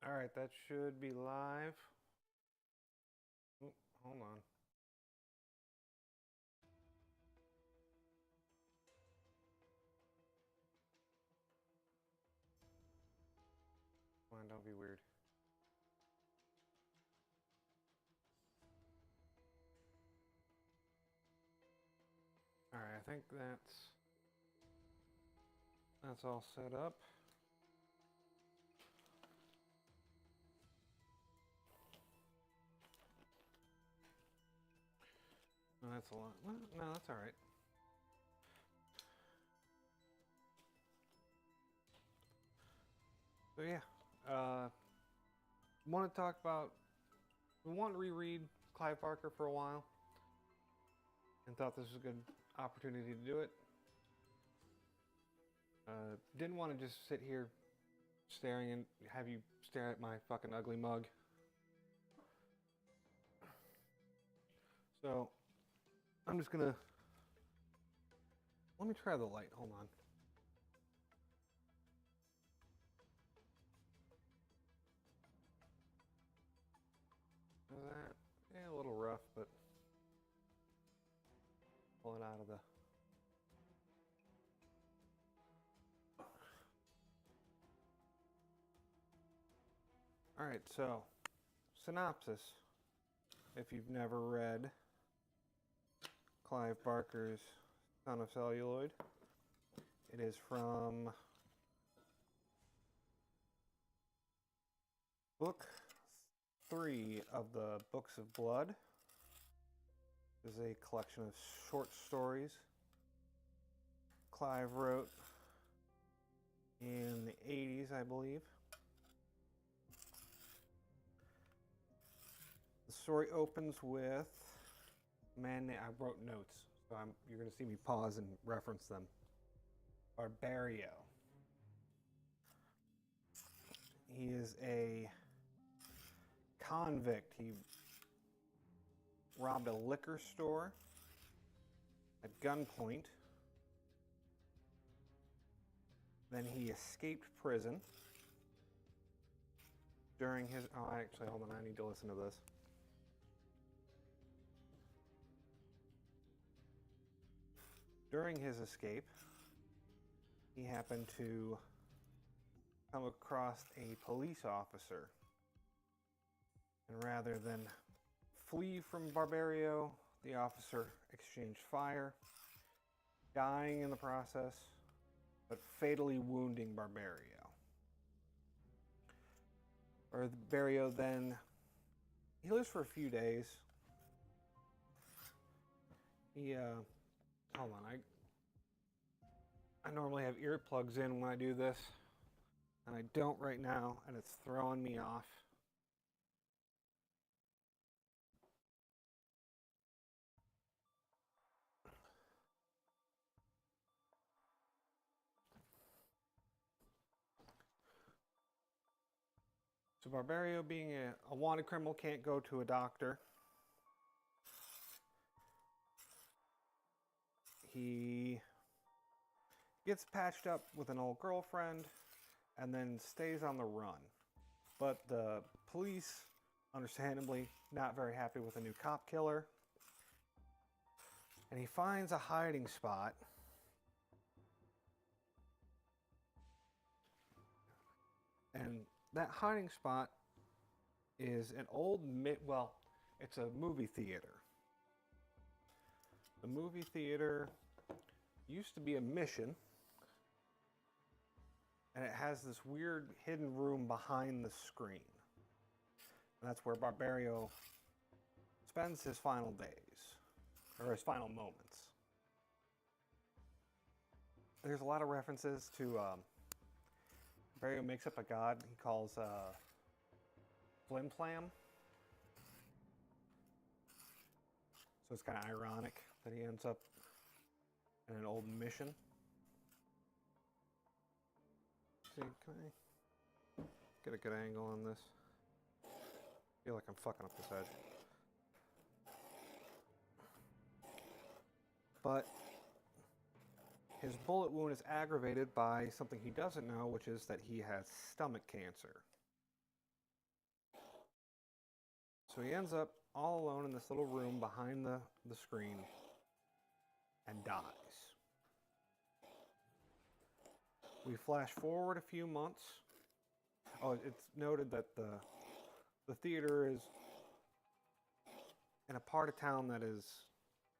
Alright, that should be live. Oop, hold on. Come on, don't be weird. Alright, I think that's all set up. No, that's a lot. Well, no, that's alright. So yeah, want to talk about, we want to reread Clive Barker for a while, and thought this was a good opportunity to do it. Didn't want to just sit here staring and have you stare at my fucking ugly mug. So, I'm just gonna, let me try the light, hold on. Is that, yeah, a little rough, but pull it out of the, alright, so, synopsis, if you've never read Clive Barker's Son of Celluloid, it is from book 3 of the Books of Blood. This is a collection of short stories Clive wrote in the 80s, I believe. The story opens with a man, I wrote notes, so you're going to see me pause and reference them. Barbario. He is a convict. He robbed a liquor store at gunpoint. Then he escaped prison during his, oh, actually, hold on, I need to listen to this. During his escape, he happened to come across a police officer. And rather than flee from Barbario, the officer exchanged fire, dying in the process, but fatally wounding Barbario. Barbario then, he lives for a few days. He, hold on, I normally have earplugs in when I do this, and I don't right now, and it's throwing me off. So Barbario, being a wanted criminal, can't go to a doctor. He gets patched up with an old girlfriend and then stays on the run. But the police, understandably, not very happy with a new cop killer. And he finds a hiding spot. And that hiding spot is an old, well, it's a movie theater. The movie theater used to be a mission, and it has this weird hidden room behind the screen. And that's where Barbario spends his final days, or his final moments. There's a lot of references to, Barbario makes up a god he calls Flim Flam. So it's kind of ironic that he ends up in an old mission. See, can I get a good angle on this? I feel like I'm fucking up this edge. But his bullet wound is aggravated by something he doesn't know, which is that he has stomach cancer. So he ends up all alone in this little room behind the screen and dies. We flash forward a few months. Oh, it's noted that the theater is in a part of town that is,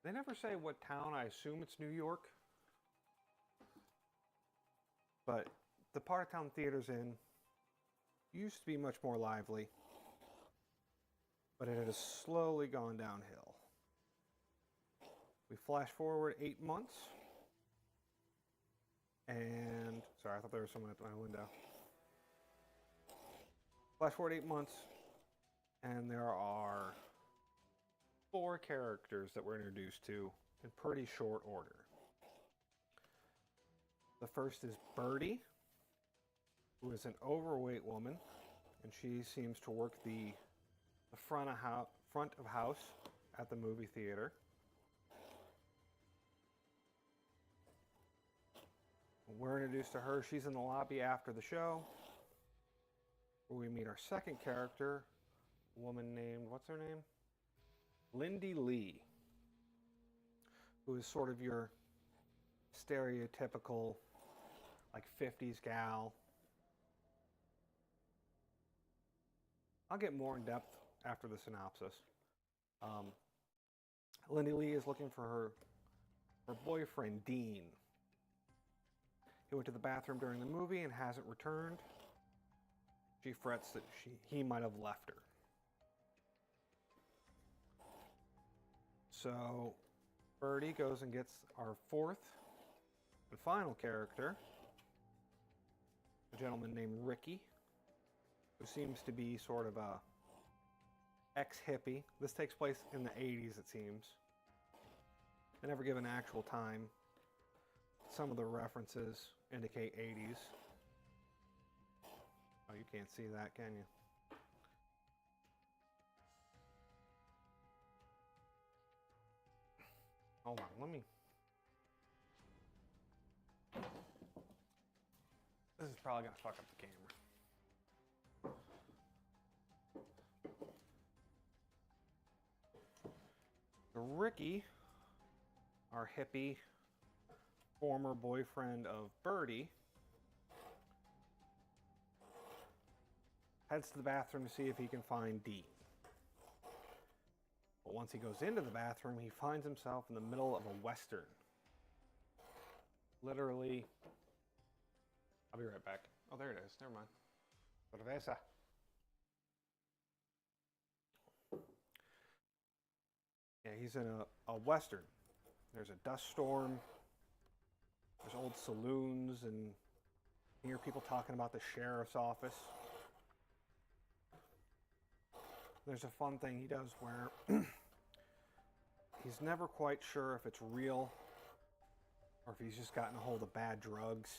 they never say what town, I assume it's New York. But the part of town the theater's in used to be much more lively, but it has slowly gone downhill. We flash forward 8 months, and, sorry, I thought there was someone at my window. Flash forward 8 months, and there are 4 characters that we're introduced to in pretty short order. The first is Birdie, who is an overweight woman, and she seems to work the front of house at the movie theater. We're introduced to her. She's in the lobby after the show, where we meet our second character, a woman named, what's her name? Lindy Lee, who is sort of your stereotypical, like, 50s gal. I'll get more in depth after the synopsis. Lindy Lee is looking for her boyfriend, Dean. He went to the bathroom during the movie and hasn't returned. She frets that he might have left her. So Birdie goes and gets our fourth and final character, a gentleman named Ricky, who seems to be sort of a ex-hippie. This takes place in the 80s, it seems. They never give an actual time. Some of the references indicate 80s. Oh, you can't see that, can you? Hold on, let me... This is probably going to fuck up the camera. Ricky, our hippie former boyfriend of Birdie, heads to the bathroom to see if he can find Dean. But once he goes into the bathroom, he finds himself in the middle of a Western. Literally, I'll be right back. Oh, there it is. Never mind. Cerveza. Yeah, he's in a Western. There's a dust storm. There's old saloons, and you hear people talking about the sheriff's office. There's a fun thing he does where he's never quite sure if it's real or if he's just gotten a hold of bad drugs.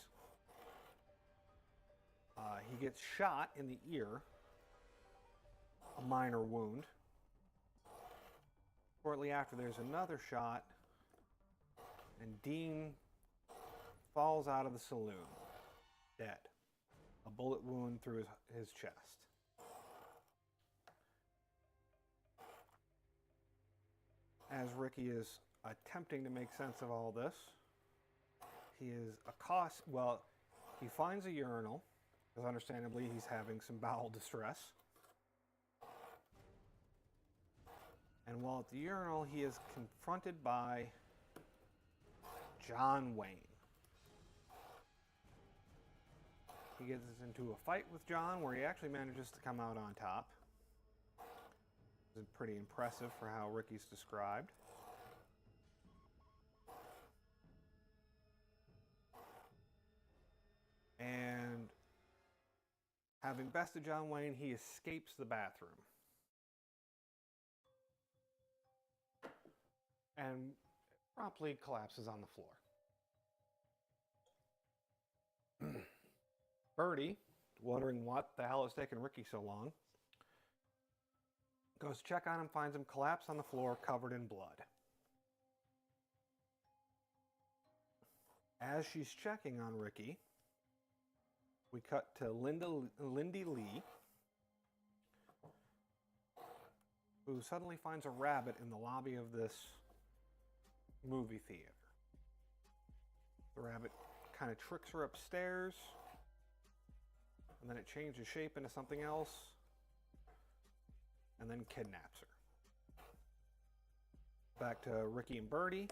He gets shot in the ear, a minor wound. Shortly after, there's another shot, and Dean falls out of the saloon, dead. A bullet wound through his chest. As Ricky is attempting to make sense of all this, he finds a urinal, because understandably he's having some bowel distress. And while at the urinal, he is confronted by John Wayne. He gets into a fight with John where he actually manages to come out on top. This is pretty impressive for how Ricky's described. And having bested John Wayne, he escapes the bathroom. And promptly collapses on the floor. Birdie, wondering what the hell is taking Ricky so long, goes to check on him, finds him collapsed on the floor, covered in blood. As she's checking on Ricky, we cut to Lindy Lee, who suddenly finds a rabbit in the lobby of this movie theater. The rabbit kind of tricks her upstairs, and then it changes shape into something else, and then kidnaps her. Back to Ricky and Birdie.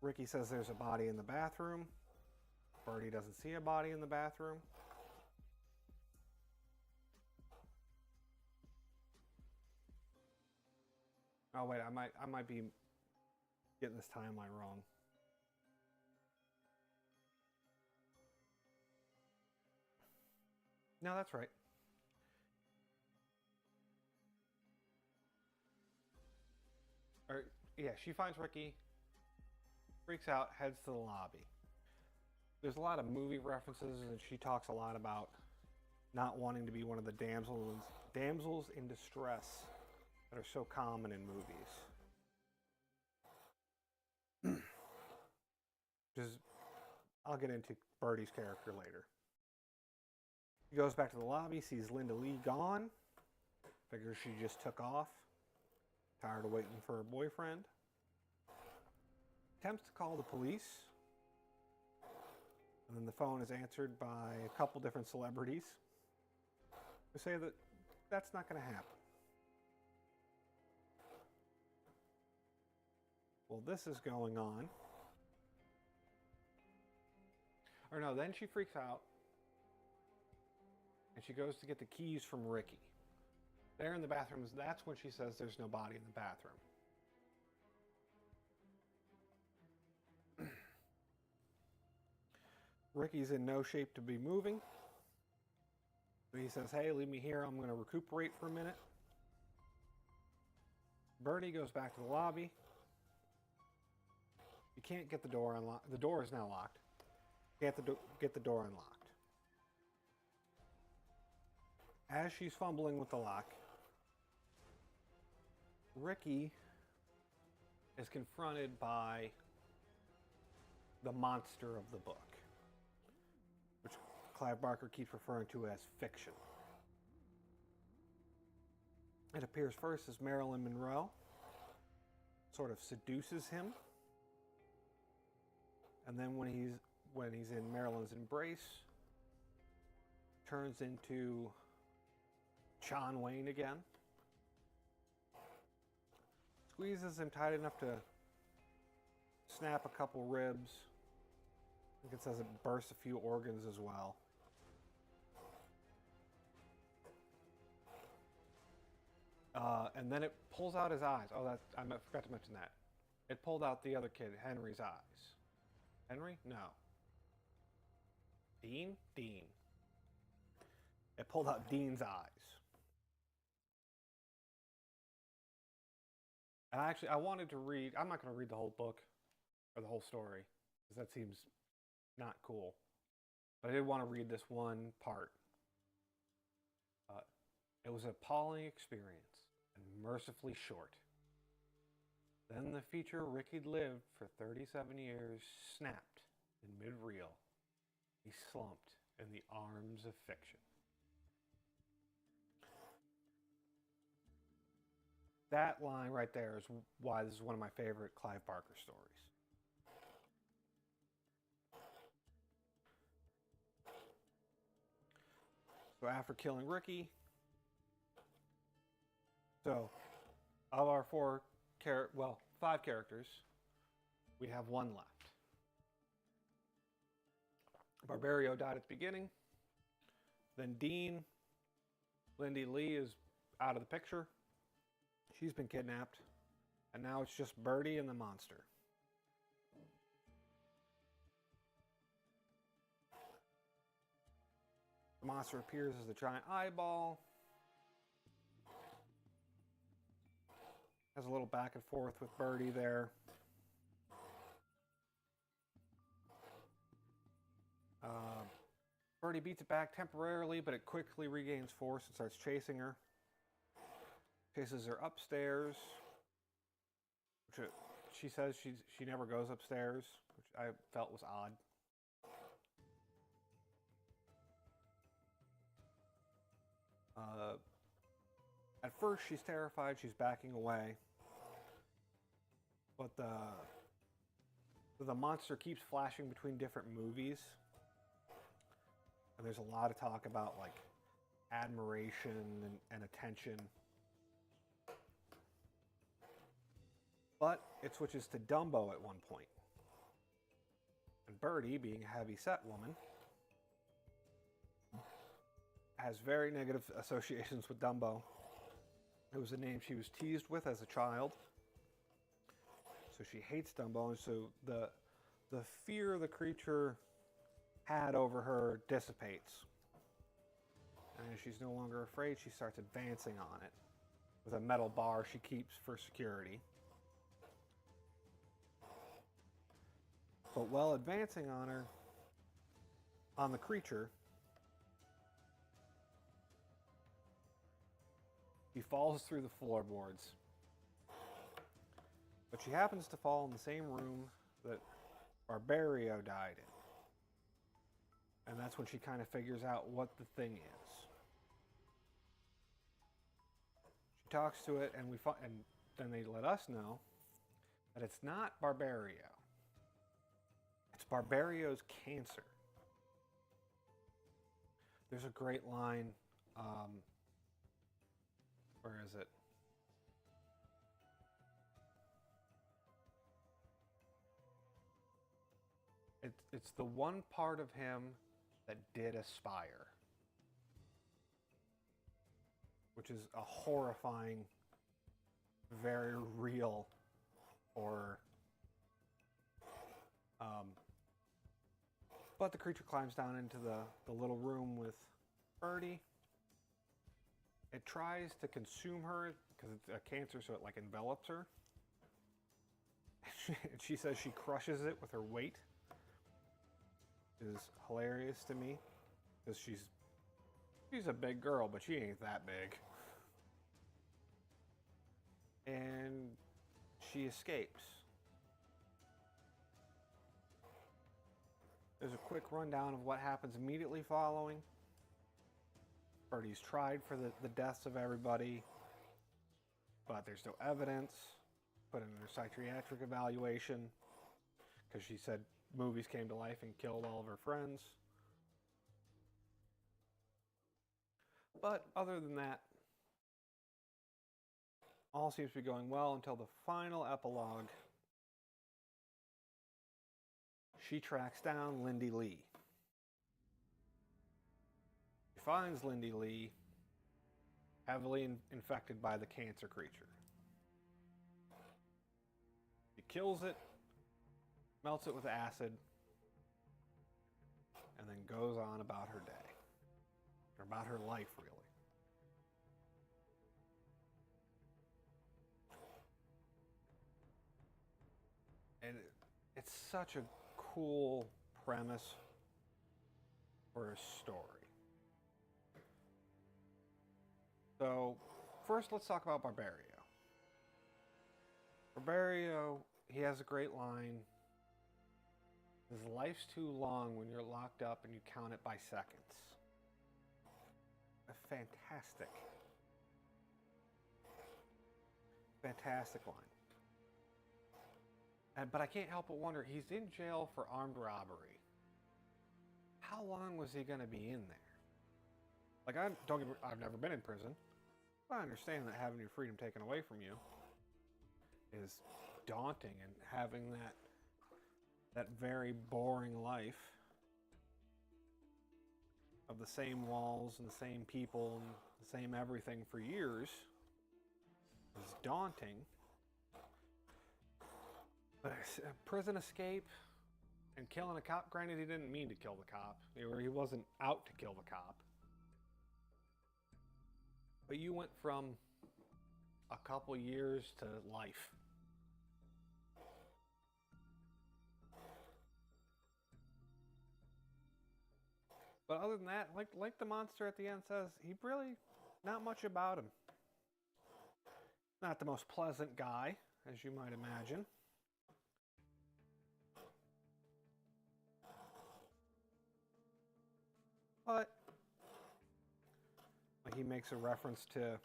Ricky says there's a body in the bathroom. Birdie doesn't see a body in the bathroom. Oh wait, I might be getting this timeline wrong. No, that's right. Yeah, she finds Ricky, freaks out, heads to the lobby. There's a lot of movie references, and she talks a lot about not wanting to be one of the damsels in distress that are so common in movies. I'll get into Birdie's character later. He goes back to the lobby, sees Linda Lee gone. Figures she just took off. Tired of waiting for her boyfriend. Attempts to call the police. And then the phone is answered by a couple different celebrities who say that that's not going to happen. Well, this is going on. Or no, then she freaks out. And she goes to get the keys from Ricky. There in the bathroom, that's when she says there's no body in the bathroom. Ricky's in no shape to be moving. So he says, hey, leave me here. I'm going to recuperate for a minute. Birdie goes back to the lobby. You can't get the door unlocked. The door is now locked. You can't get the door unlocked. As she's fumbling with the lock, Ricky is confronted by the monster of the book, which Clive Barker keeps referring to as fiction. It appears first as Marilyn Monroe, sort of seduces him, and then when he's in Marilyn's embrace, turns into John Wayne again. Squeezes him tight enough to snap a couple ribs. I think it says it bursts a few organs as well. And then it pulls out his eyes. Oh, I forgot to mention that. It pulled out the other kid, Henry's eyes. Henry? No. Dean? Dean. It pulled out Dean's eyes. And I wanted to read, I'm not going to read the whole book or the whole story, because that seems not cool. But I did want to read this one part. It was an appalling experience, and mercifully short. Then the feature Ricky lived for 37 years snapped in mid-reel. He slumped in the arms of fiction. That line right there is why this is one of my favorite Clive Barker stories. So after killing Ricky, so of our 5 characters, we have one left. Barbario died at the beginning. Then Dean, Lindy Lee is out of the picture. She's been kidnapped. And now it's just Birdie and the monster. The monster appears as a giant eyeball. Has a little back and forth with Birdie there. Birdie beats it back temporarily, but it quickly regains force and starts chasing her. Chases her upstairs. She says she never goes upstairs, which I felt was odd. first she's terrified, she's backing away. But the monster keeps flashing between different movies. And there's a lot of talk about like admiration and attention. But it switches to Dumbo at one point. And Birdie, being a heavy-set woman, has very negative associations with Dumbo. It was a name she was teased with as a child. So she hates Dumbo, and so the fear the creature had over her dissipates. And as she's no longer afraid, she starts advancing on it with a metal bar she keeps for security. But while advancing on the creature, she falls through the floorboards. But she happens to fall in the same room that Barbario died in. And that's when she kind of figures out what the thing is. She talks to it, and then they let us know that it's not Barbario. It's Barbario's cancer. There's a great line. Where is it? It's the one part of him that did aspire, which is a horrifying, very real horror. But the creature climbs down into the little room with Birdie. It tries to consume her because it's a cancer, so it like envelops her. She says she crushes it with her weight. Is hilarious to me because she's a big girl, but she ain't that big. And she escapes. There's a quick rundown of what happens immediately following. Birdie's tried for the deaths of everybody, but there's no evidence. Put in her psychiatric evaluation because she said movies came to life and killed all of her friends. But other than that, all seems to be going well until the final epilogue. She tracks down Lindy Lee. She finds Lindy Lee heavily infected by the cancer creature. She kills it, melts it with acid, and then goes on about her day. Or about her life, really. And it's such a cool premise for a story. So, first let's talk about Barbario. Barbario, he has a great line. His life's too long when you're locked up and you count it by seconds. A fantastic line. But I can't help but wonder, he's in jail for armed robbery. How long was he going to be in there? Like, I've never been in prison. But I understand that having your freedom taken away from you is daunting, and having that very boring life of the same walls and the same people and the same everything for years is daunting. But a prison escape and killing a cop, granted he didn't mean to kill the cop, or he wasn't out to kill the cop. But you went from a couple years to life. But other than that, like the monster at the end says, he really, not much about him. Not the most pleasant guy, as you might imagine. But he makes a reference to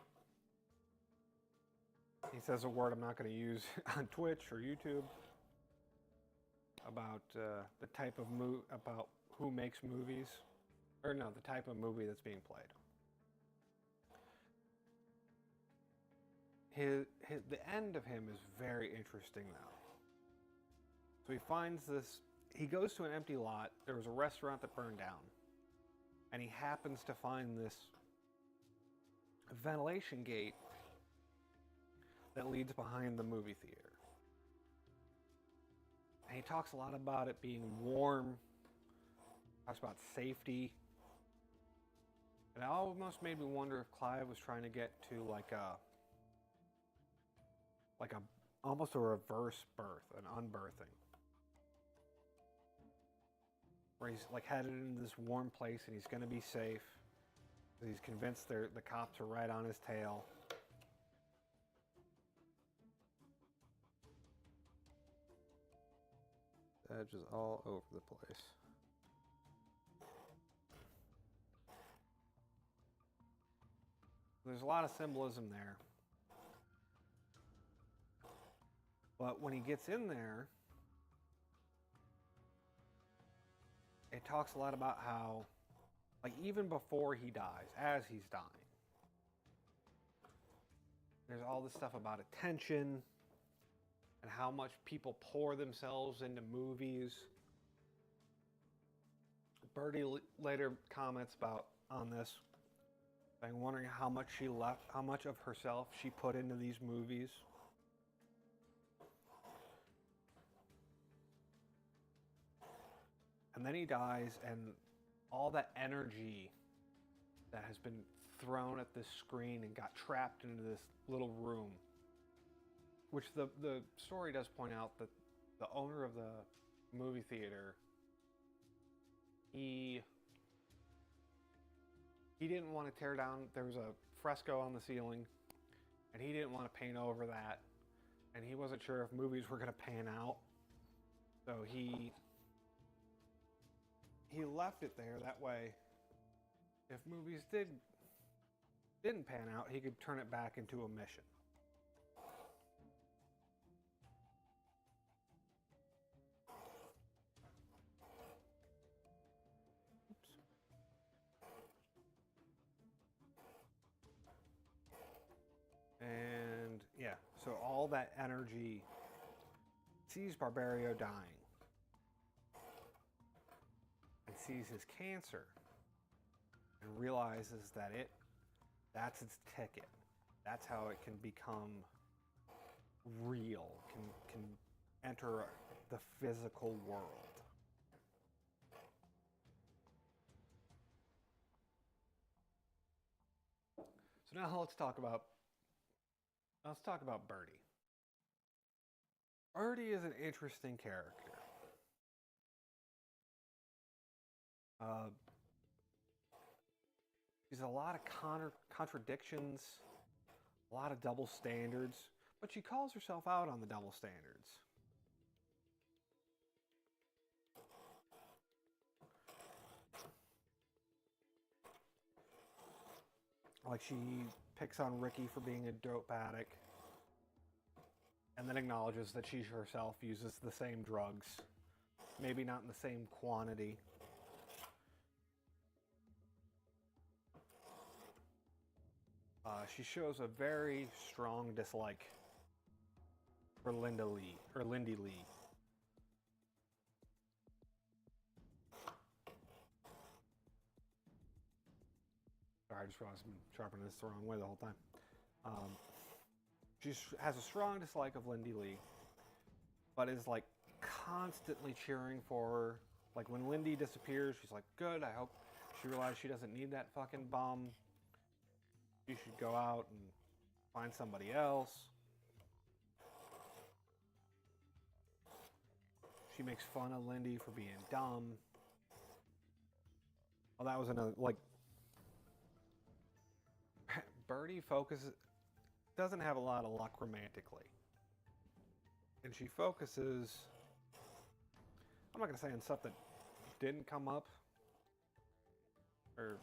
he says a word I'm not going to use on Twitch or YouTube about the type of about who makes movies, or no, the type of movie that's being played. The end of him is very interesting though. So he finds this. He goes to an empty lot. There was a restaurant that burned down, and he happens to find this ventilation gate that leads behind the movie theater. And he talks a lot about it being warm, talks about safety. And it almost made me wonder if Clive was trying to get to like a almost a reverse birth, an unbirthing. Where he's like headed into this warm place and he's gonna be safe. He's convinced the cops are right on his tail. Edge is all over the place. There's a lot of symbolism there. But when he gets in there, it talks a lot about how, like, even before he dies, as he's dying, there's all this stuff about attention and how much people pour themselves into movies. Birdie later comments on this, saying, wondering how much of herself she put into these movies. And then he dies, and all that energy that has been thrown at this screen and got trapped into this little room, which the story does point out that the owner of the movie theater, he didn't want to tear down. There was a fresco on the ceiling, and he didn't want to paint over that, and he wasn't sure if movies were going to pan out, so he left it there. That way, if movies didn't pan out, he could turn it back into a mission. And yeah, so all that energy sees Barbario dying and sees his cancer and realizes that that's its ticket. That's how it can become real, can enter the physical world. So now let's talk about Birdie. Birdie is an interesting character. She's a lot of contradictions, a lot of double standards, but she calls herself out on the double standards. Like, she picks on Ricky for being a dope addict, and then acknowledges that she herself uses the same drugs, maybe not in the same quantity. She shows a very strong dislike for Lindy Lee. Sorry, I just realized I've been sharpening this the wrong way the whole time. She has a strong dislike of Lindy Lee, but is like constantly cheering for her. Like, when Lindy disappears, she's like, good, I hope she realizes she doesn't need that fucking bum. She should go out and find somebody else. She makes fun of Lindy for being dumb. Well, that was another, like, Birdie doesn't have a lot of luck romantically. And she focuses, I'm not going to say on stuff that didn't come up, or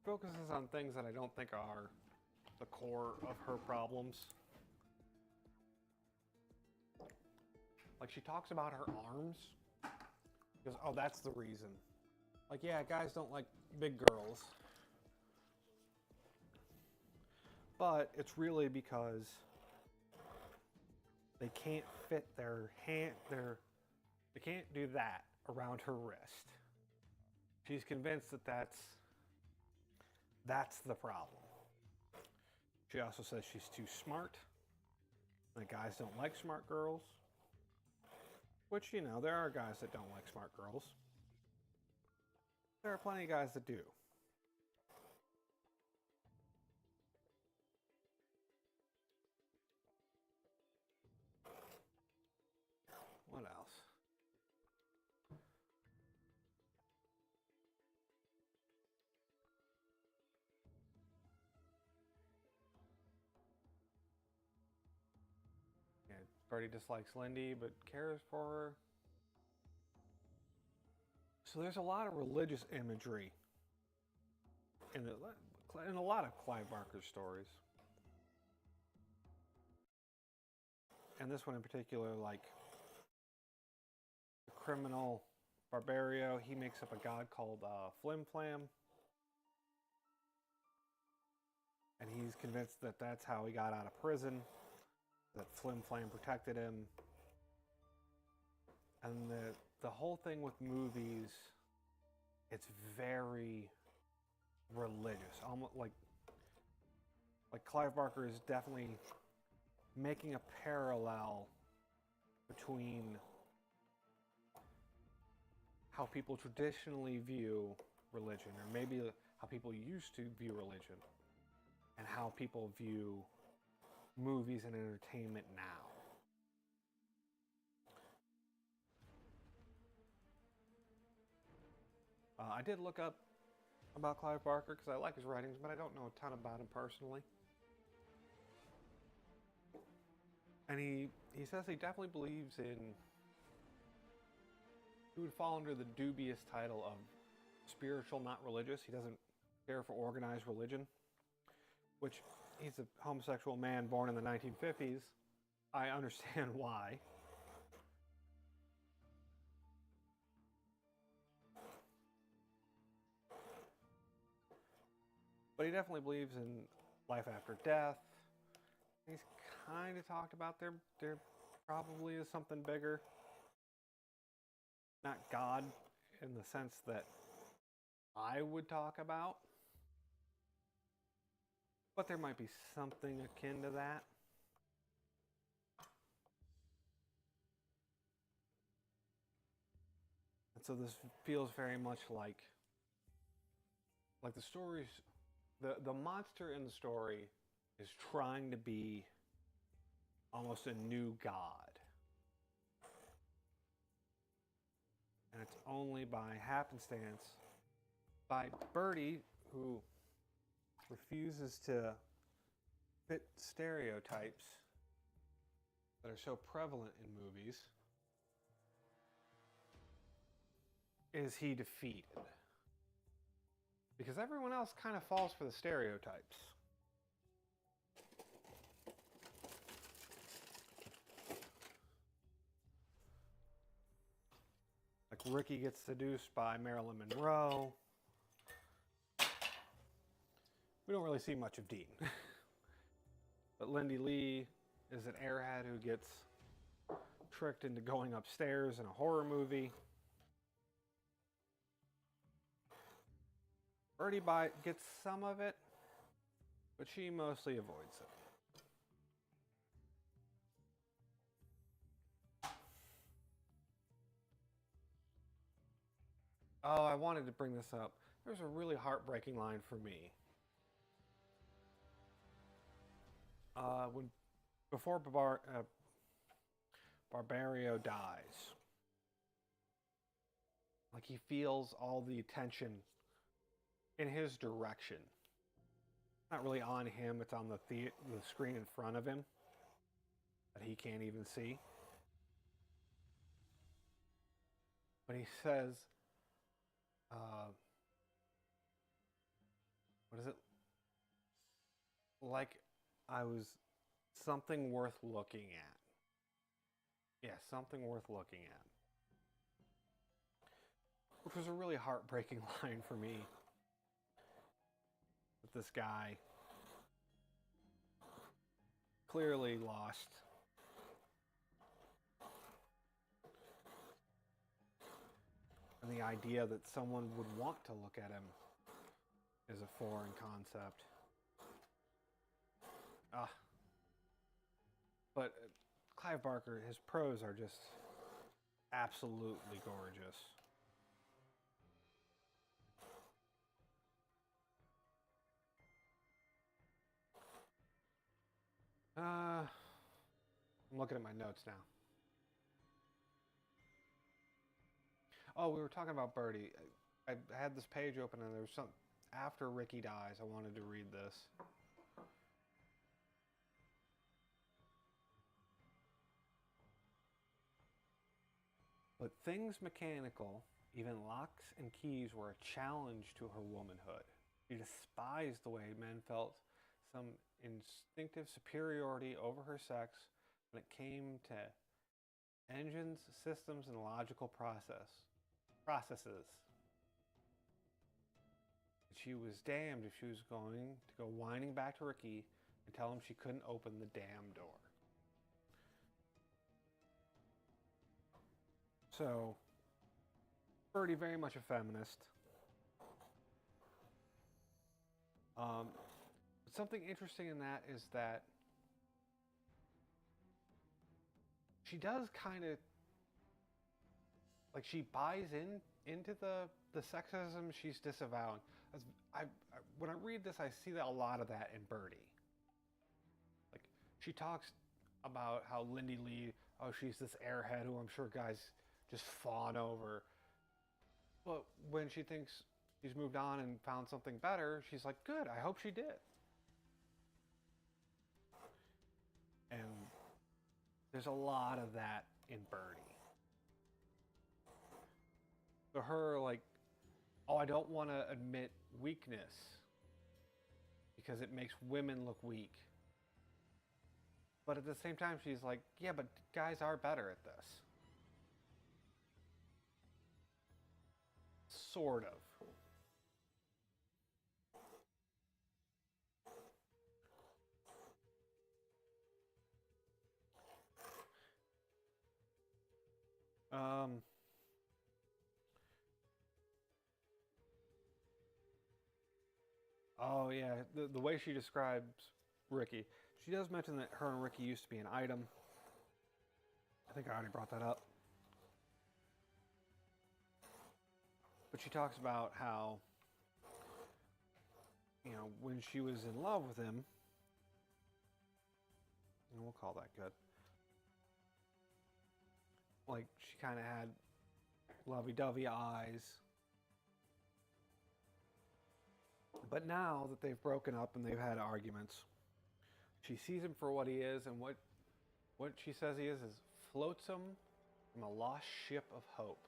focuses on things that I don't think are the core of her problems. Like, she talks about her arms. She goes, oh, that's the reason. Like, yeah, guys don't like big girls. But it's really because they can't fit their hand, they can't do that around her wrist. She's convinced that that's the problem. She also says she's too smart, that guys don't like smart girls. Which, you know, there are guys that don't like smart girls. There are plenty of guys that do. What else? Yeah, Birdie dislikes Lindy, but cares for her. So there's a lot of religious imagery in a lot of Clive Barker's stories. And this one in particular, like the criminal Barbario, he makes up a god called Flim Flam. And he's convinced that that's how he got out of prison, that Flim Flam protected him. And the whole thing with movies, it's very religious. Almost like Clive Barker is definitely making a parallel between how people traditionally view religion, or maybe how people used to view religion, and how people view movies and entertainment now. I did look up about Clive Barker because I like his writings, but I don't know a ton about him personally. And he says he definitely believes in, he would fall under the dubious title of spiritual, not religious. He doesn't care for organized religion, which he's a homosexual man born in the 1950s. I understand why. But he definitely believes in life after death. He's kind of talked about there probably is something bigger. Not God in the sense that I would talk about. But there might be something akin to that. And so this feels very much like the stories, the monster in the story is trying to be almost a new god. And it's only by happenstance, by Birdie, who refuses to fit stereotypes that are so prevalent in movies, is he defeated. Because everyone else kind of falls for the stereotypes. Like Ricky gets seduced by Marilyn Monroe. We don't really see much of Dean. But Lindy Lee is an airhead who gets tricked into going upstairs in a horror movie. Birdie gets some of it, but she mostly avoids it. Oh, I wanted to bring this up. There's a really heartbreaking line for me. Before Barbario dies, like he feels all the attention in his direction. Not really on him, it's on the screen in front of him that he can't even see. But he says, what is it? like I was something worth looking at. Yeah, something worth looking at. Which was a really heartbreaking line for me. With this guy clearly lost. And the idea that someone would want to look at him is a foreign concept. But Clive Barker, his prose are just absolutely gorgeous. I'm looking at my notes now. Oh, we were talking about Birdie. I had this page open and there was some... After Ricky dies, I wanted to read this. But things mechanical, even locks and keys, were a challenge to her womanhood. She despised the way men felt some instinctive superiority over her sex when it came to engines, systems, and logical processes. She was damned if she was going to go whining back to Ricky and tell him she couldn't open the damn door. So, Birdie, very much a feminist. Something interesting in that is that she does kind of, like, she buys into the sexism she's disavowing. When I read this, I see a lot of that in Birdie. Like, she talks about how Lindy Lee, oh, she's this airhead who I'm sure guys just fawn over. But when she thinks she's moved on and found something better, she's like, good, I hope she did. And there's a lot of that in Birdie. So her, like, oh, I don't want to admit weakness because it makes women look weak. But at the same time, she's like, yeah, but guys are better at this. Sort of. Oh yeah, the way she describes Ricky, she does mention that her and Ricky used to be an item. I think I already brought that up. But she talks about how, you know, when she was in love with him, and we'll call that good, like, she kind of had lovey-dovey eyes. But now that they've broken up and they've had arguments, she sees him for what he is, and what she says he is flotsam from a lost ship of hope.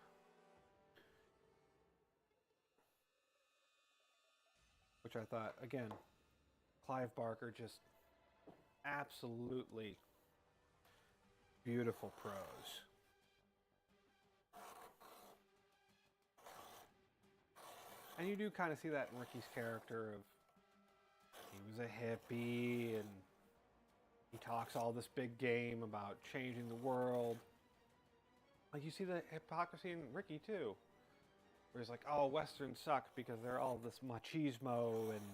Which I thought, again, Clive Barker, just absolutely beautiful prose. And you do kind of see that in Ricky's character of, he was a hippie and he talks all this big game about changing the world. Like, you see the hypocrisy in Ricky too. Where he's like, oh, Westerns suck because they're all this machismo and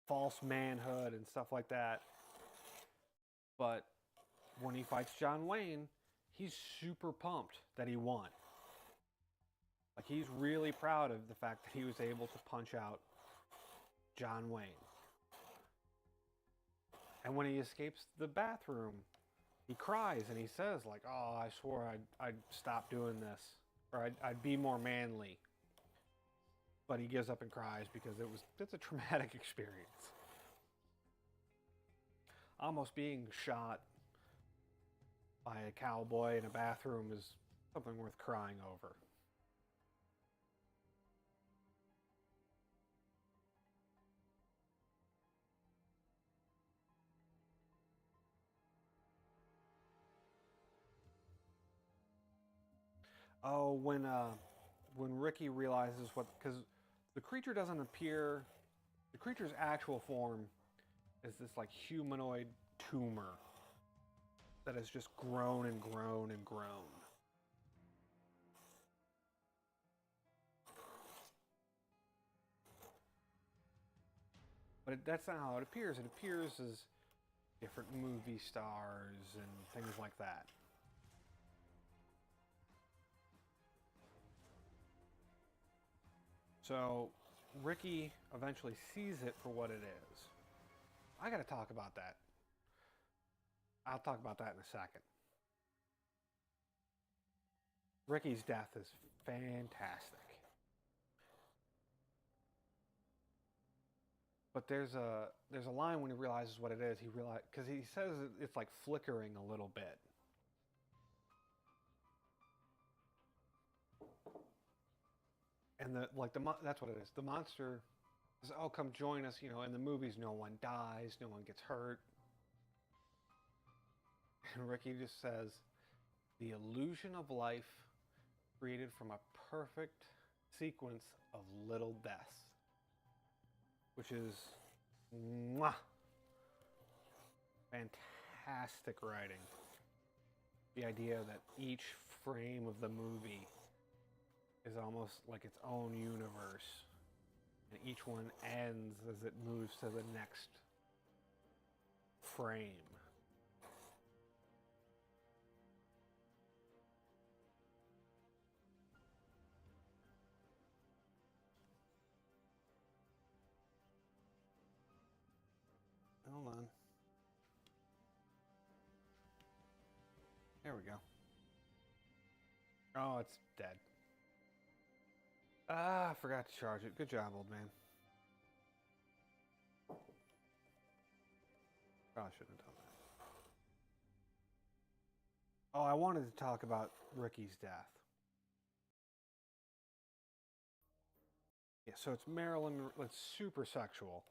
false manhood and stuff like that. But when he fights John Wayne, he's super pumped that he won. Like, he's really proud of the fact that he was able to punch out John Wayne. And when he escapes the bathroom, he cries and he says, like, oh, I swore I'd stop doing this. Or I'd be more manly. But he gives up and cries because it's a traumatic experience. Almost being shot by a cowboy in a bathroom is something worth crying over. Oh, when Ricky realizes what, because the creature doesn't appear, the creature's actual form is this like humanoid tumor that has just grown and grown and grown. But that's not how it appears. It appears as different movie stars and things like that. So Ricky eventually sees it for what it is. I gotta talk about that. I'll talk about that in a second. Ricky's death is fantastic. But there's a line when he realizes what it is. He realizes because he says it's like flickering a little bit. And that's what it is. The monster says, "Oh, come join us." You know, in the movies, no one dies, no one gets hurt, and Ricky just says, "The illusion of life created from a perfect sequence of little deaths," which is mwah, fantastic writing. The idea that each frame of the movie is almost like its own universe, and each one ends as it moves to the next frame. Hold on. There we go. Oh, it's dead. Ah, I forgot to charge it. Good job, old man. Probably shouldn't have done that. Oh, I wanted to talk about Ricky's death. Yeah, so it's Marilyn. It's super sexual.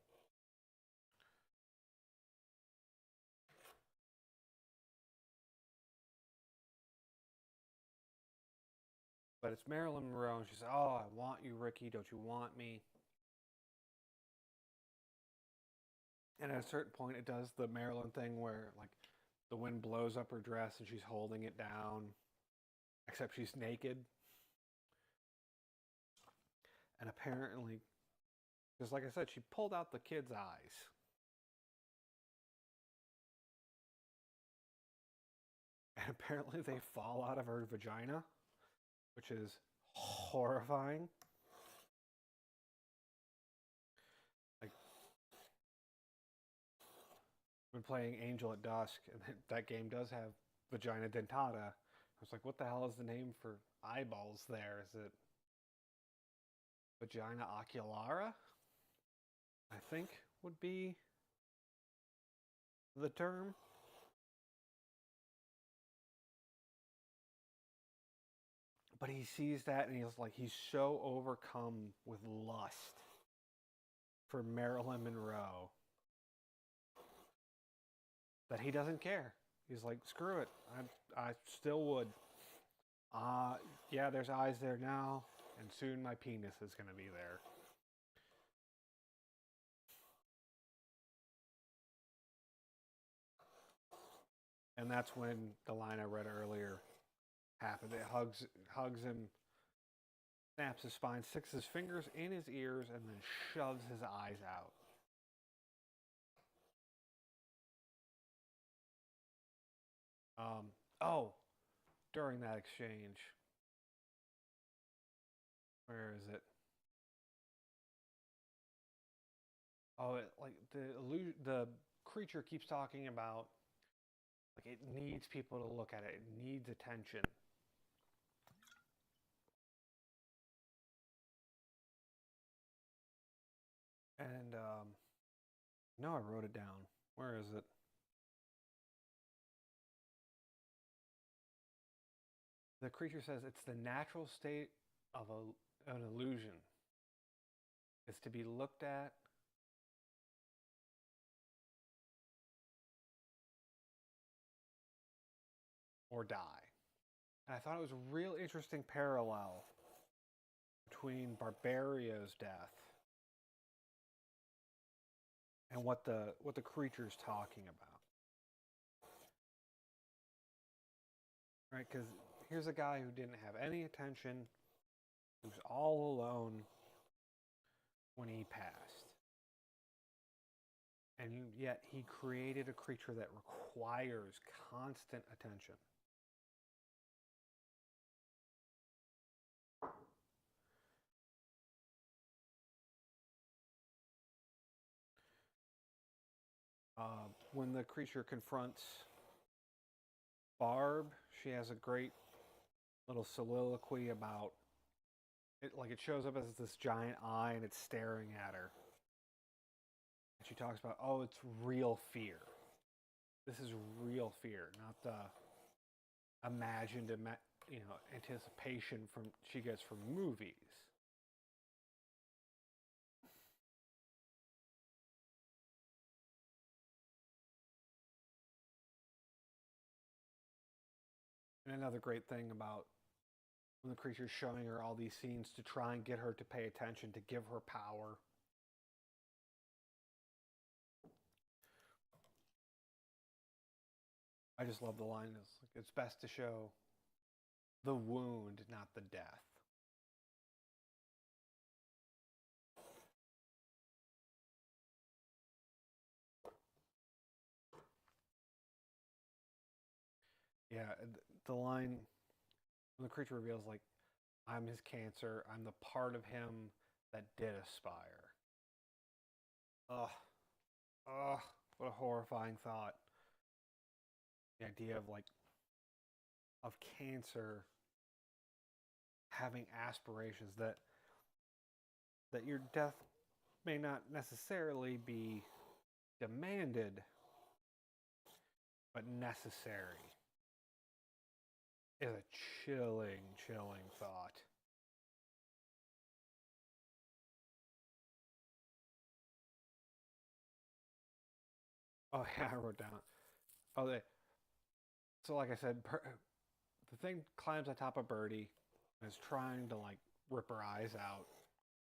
But it's Marilyn Monroe, and she says, "Oh, I want you, Ricky. Don't you want me?" And at a certain point, it does the Marilyn thing where, like, the wind blows up her dress and she's holding it down, except she's naked. And apparently, just like I said, she pulled out the kid's eyes. And apparently, they fall out of her vagina, which is horrifying. Like, been playing Angel at Dusk, and that game does have vagina dentata. I was like, what the hell is the name for eyeballs there? Is it vagina oculara? I think would be the term. But he sees that and he's so overcome with lust for Marilyn Monroe that he doesn't care. He's like, screw it. I still would. Yeah, there's eyes there now, and soon my penis is going to be there. And that's when the line I read earlier happened. It hugs him, snaps his spine, sticks his fingers in his ears, and then shoves his eyes out. Oh, during that exchange, where is it? Oh, like the creature keeps talking about like it needs people to look at it. It needs attention. And no, I wrote it down. Where is it? The creature says it's the natural state of an illusion. It's to be looked at or die. And I thought it was a real interesting parallel between Barbario's death and what the creature's talking about. Right? Because here's a guy who didn't have any attention, who's all alone when he passed. And yet he created a creature that requires constant attention. When the creature confronts Barb, she has a great little soliloquy about it. Like, it shows up as this giant eye and it's staring at her. And she talks about, oh, it's real fear. This is real fear, not the imagined, anticipation from she gets from movies. And another great thing about when the creature's showing her all these scenes to try and get her to pay attention, to give her power. I just love the line. It's best to show the wound, not the death. Yeah, the line when the creature reveals, like, I'm his cancer, I'm the part of him that did aspire. Ugh. Ugh. What a horrifying thought. The idea of cancer having aspirations that your death may not necessarily be demanded, but necessary, is a chilling thought. Oh yeah, I wrote down. Oh, so like I said, the thing climbs on top of Birdie and is trying to rip her eyes out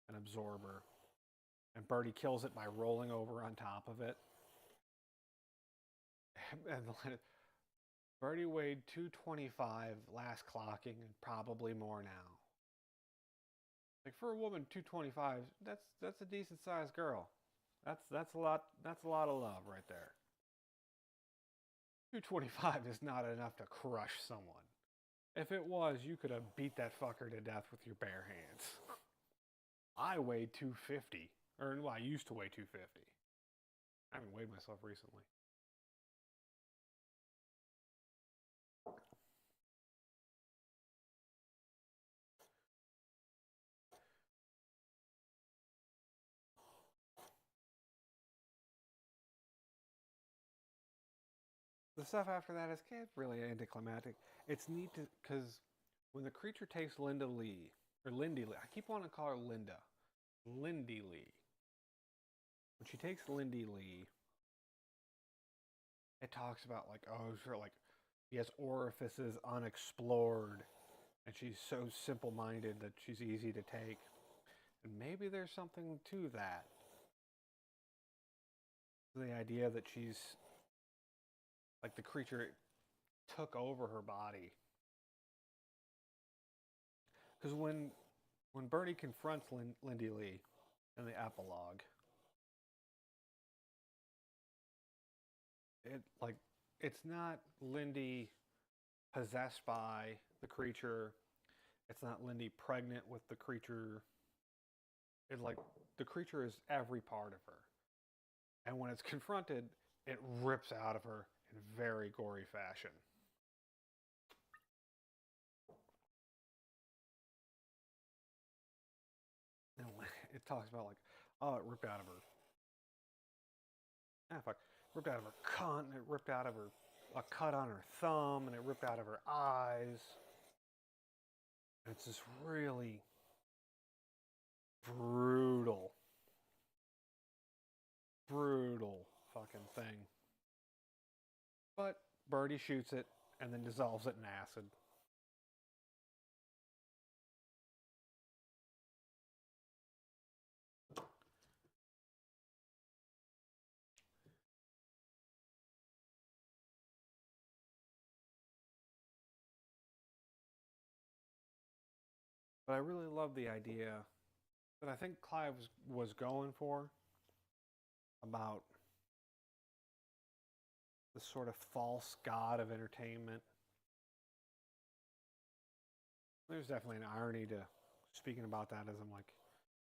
and absorb her, and Birdie kills it by rolling over on top of it. And Birdie weighed 225 last clocking, and probably more now. Like, for a woman, 225, that's a decent sized girl. That's a lot of love right there. 225 is not enough to crush someone. If it was, you could have beat that fucker to death with your bare hands. I weighed 250. Or, well, I used to weigh 250. I haven't weighed myself recently. The stuff after that is really anticlimactic. It's neat because when the creature takes Linda Lee, or Lindy Lee, I keep wanting to call her Linda. Lindy Lee. When she takes Lindy Lee, it talks about he has orifices unexplored, and she's so simple-minded that she's easy to take. And maybe there's something to that. The idea that she's the creature took over her body. Because when Birdie confronts Lindy Lee in the epilogue, it's not Lindy possessed by the creature. It's not Lindy pregnant with the creature. The creature is every part of her. And when it's confronted, it rips out of her in very gory fashion. And it talks about it ripped out of her. Ripped out of her cunt, and it ripped out of her a cut on her thumb, and it ripped out of her eyes. And it's this really brutal fucking thing. But Birdie shoots it and then dissolves it in acid. But I really love the idea that I think Clive was going for about the sort of false god of entertainment. There's definitely an irony to speaking about that as I'm like,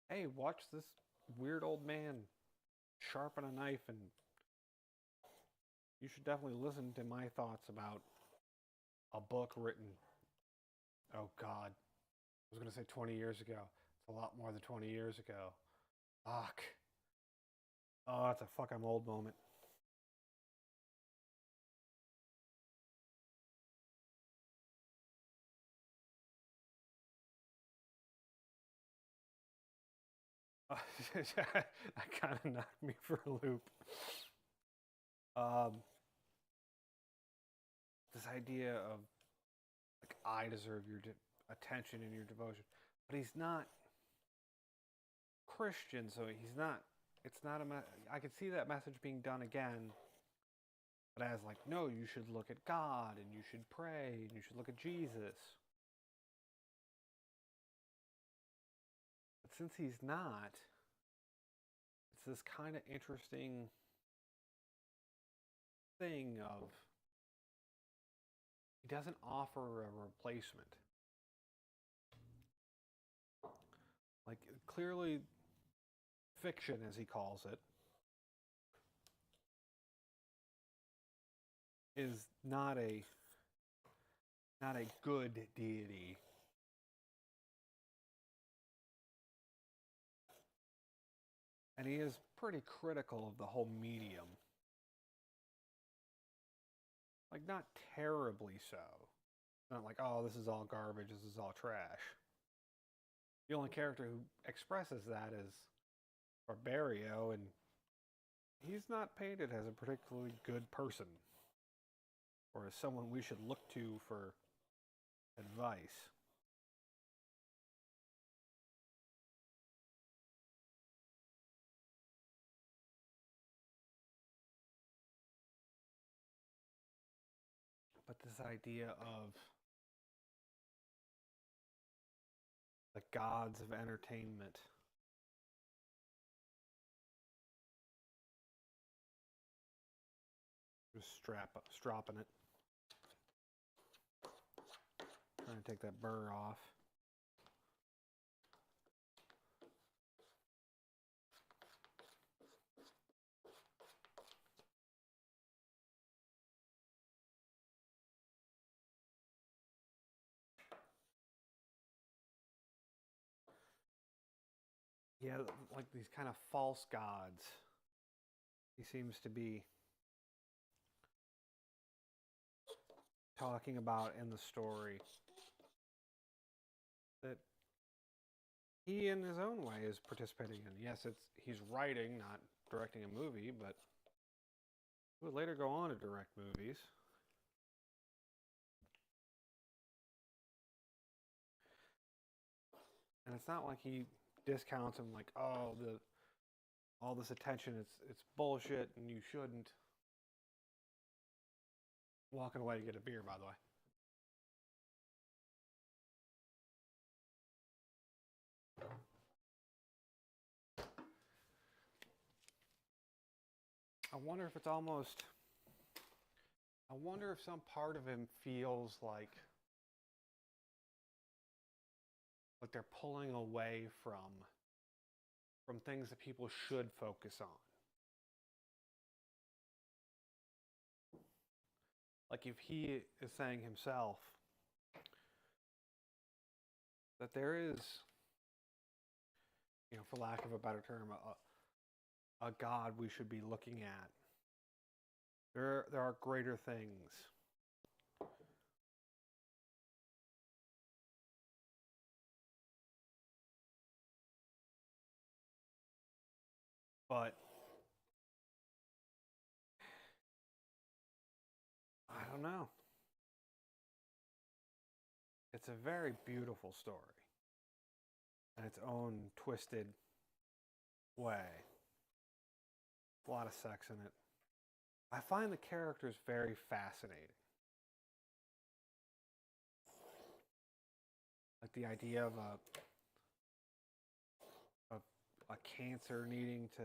hey, watch this weird old man sharpen a knife, and you should definitely listen to my thoughts about a book written, oh God, I was going to say 20 years ago. It's a lot more than 20 years ago. Fuck. Oh, that's a fuck, I'm old moment. That kind of knocked me for a loop. This idea of, like, I deserve your attention and your devotion. But he's not Christian, so he's not, it's not I could see that message being done again, but as like, no, you should look at God, and you should pray, and you should look at Jesus. But since he's not, it's this kind of interesting thing of, he doesn't offer a replacement. Like, clearly, fiction, as he calls it, is not a good deity. And he is pretty critical of the whole medium. Like, not terribly so. Not like, oh, this is all garbage, this is all trash. The only character who expresses that is Barbario, and he's not painted as a particularly good person, or as someone we should look to for advice. But this idea of the gods of entertainment, just stropping it. Trying to take that burr off. Yeah, like these kind of false gods. He seems to be talking about in the story that he, in his own way, is participating in. Yes, he's writing, not directing a movie, but he would later go on to direct movies. And it's not like he discounts him, like, oh, all this attention, it's bullshit, and you shouldn't. Walking away to get a beer, by the way. I wonder if it's almost, I wonder if some part of him feels like they're pulling away from things that people should focus on. Like, if he is saying himself that there is, for lack of a better term, a God we should be looking at. There are greater things. But I don't know. It's a very beautiful story in its own twisted way. A lot of sex in it. I find the characters very fascinating. Like the idea of a cancer needing to,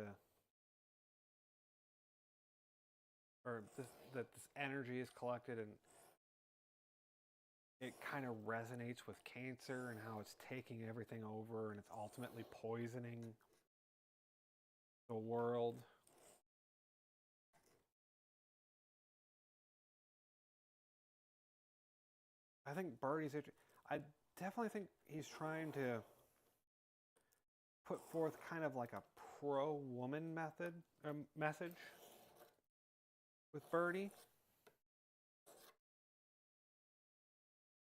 or that this energy is collected and it kind of resonates with cancer and how it's taking everything over and it's ultimately poisoning the world. I think I definitely think he's trying to put forth kind of like a pro-woman message with Birdie.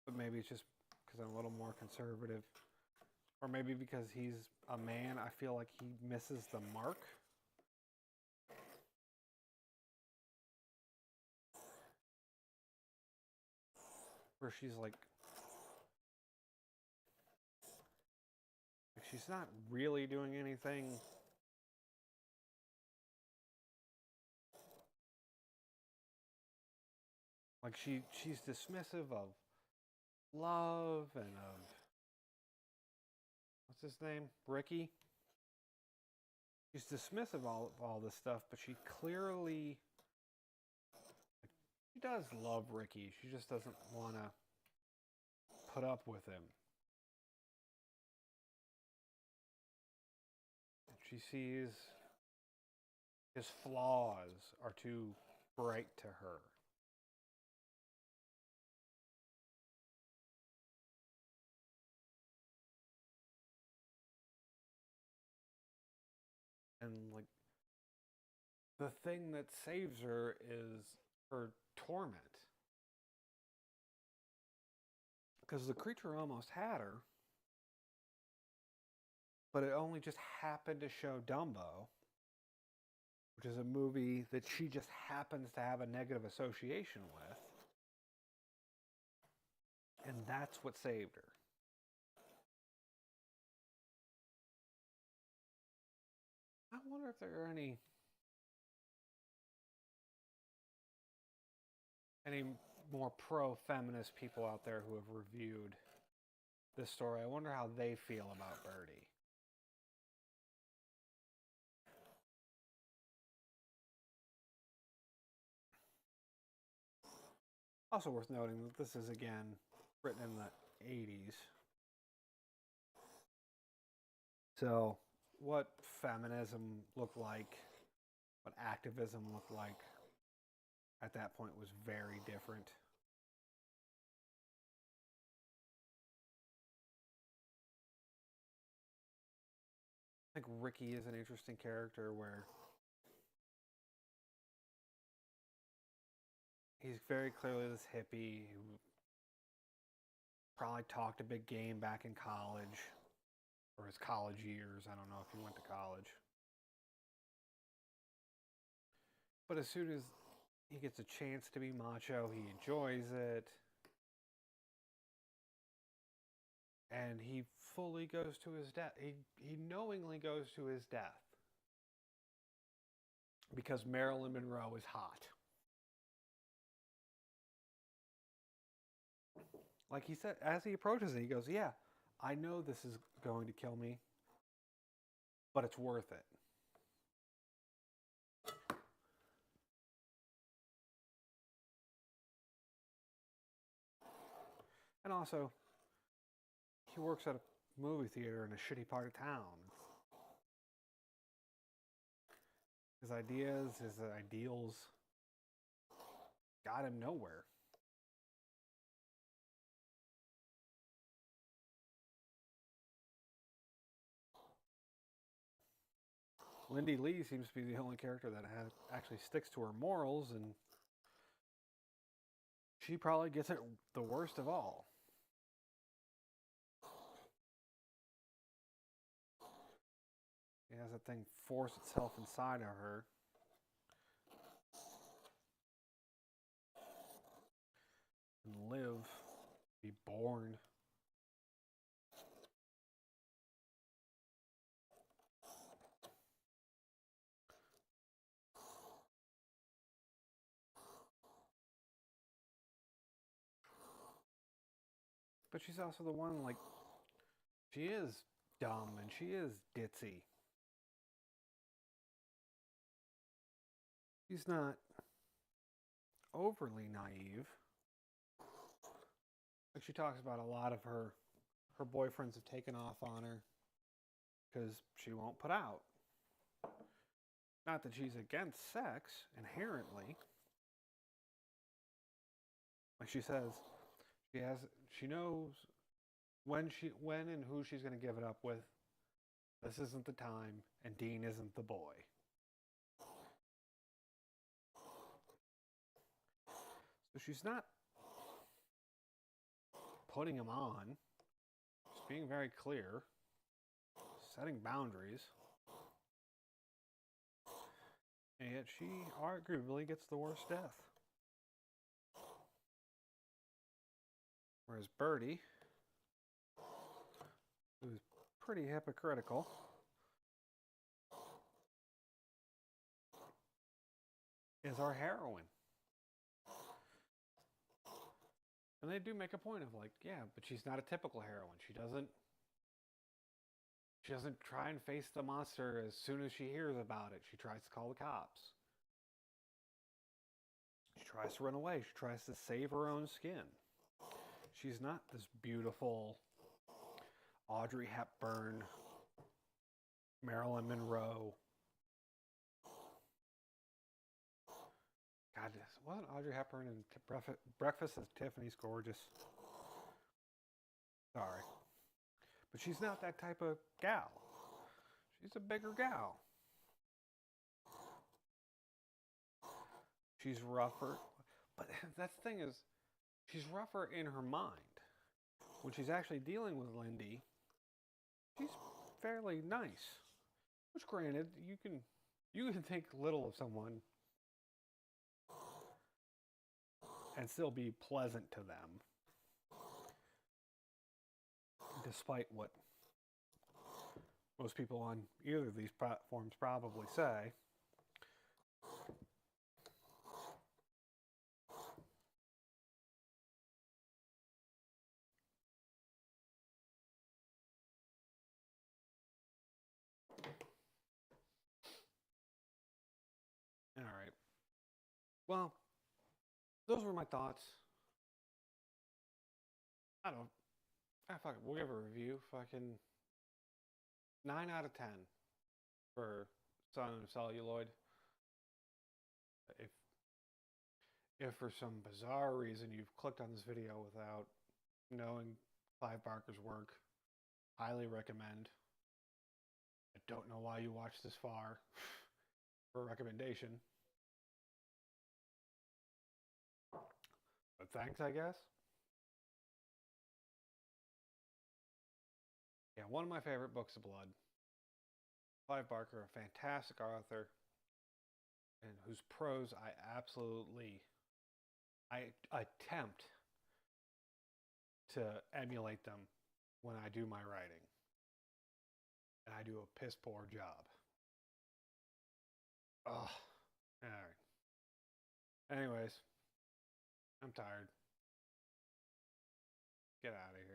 But maybe it's just because I'm a little more conservative. Or maybe because he's a man, I feel like he misses the mark. Where she's like, she's not really doing anything. Like she's dismissive of love and of, what's his name? Ricky. She's dismissive of all this stuff, but she clearly, she does love Ricky. She just doesn't want to put up with him. She sees his flaws are too bright to her. And like, the thing that saves her is her torment. Because the creature almost had her, but it only just happened to show Dumbo, which is a movie that she just happens to have a negative association with. And that's what saved her. I wonder if there are any more pro-feminist people out there who have reviewed this story. I wonder how they feel about Birdie. Also worth noting that this is, again, written in the 80s. So what feminism looked like, what activism looked like at that point was very different. I think Ricky is an interesting character where he's very clearly this hippie who probably talked a big game back in college, or his college years. I don't know if he went to college. But as soon as he gets a chance to be macho, he enjoys it. And he fully goes to his death. He knowingly goes to his death. Because Marilyn Monroe is hot. Like he said, as he approaches it, he goes, yeah, I know this is going to kill me, but it's worth it. And also, he works at a movie theater in a shitty part of town. His ideas, his ideals got him nowhere. Lindy Lee seems to be the only character that actually sticks to her morals, and she probably gets it the worst of all. She has that thing force itself inside of her. And live, be born. But she's also the one, like, She is dumb and she is ditzy. She's not overly naive. Like she talks about a lot of her boyfriends have taken off on her because she won't put out. Not that she's against sex inherently. Like she says, she knows when and who she's going to give it up with. This isn't the time, and Dean isn't the boy. So she's not putting him on. She's being very clear, setting boundaries. And yet she arguably gets the worst death. Whereas Birdie, who's pretty hypocritical, is our heroine. And they do make a point of like, yeah, but she's not a typical heroine. She doesn't try and face the monster as soon as she hears about it. She tries to call the cops. She tries to run away. She tries to save her own skin. She's not this beautiful Audrey Hepburn, Marilyn Monroe. God, wasn't Audrey Hepburn in Breakfast at Tiffany's gorgeous? Sorry. But she's not that type of gal. She's a bigger gal. She's rougher. But that's the thing is, she's rougher in her mind. When she's actually dealing with Lindy, she's fairly nice. Which granted, you can think little of someone and still be pleasant to them. Despite what most people on either of these platforms probably say. All right. Well, those were my thoughts. Fuck it. We'll give a review. Fucking 9 out of 10 for Son of Celluloid. If for some bizarre reason you've clicked on this video without knowing Clive Barker's work, highly recommend. I don't know why you watched this far for a recommendation. But thanks, I guess. Yeah, one of my favorite books of blood. Clive Barker, a fantastic author, and whose prose I attempt to emulate them when I do my writing. And I do a piss poor job. Ugh. Alright. Anyways, I'm tired. Get out of here.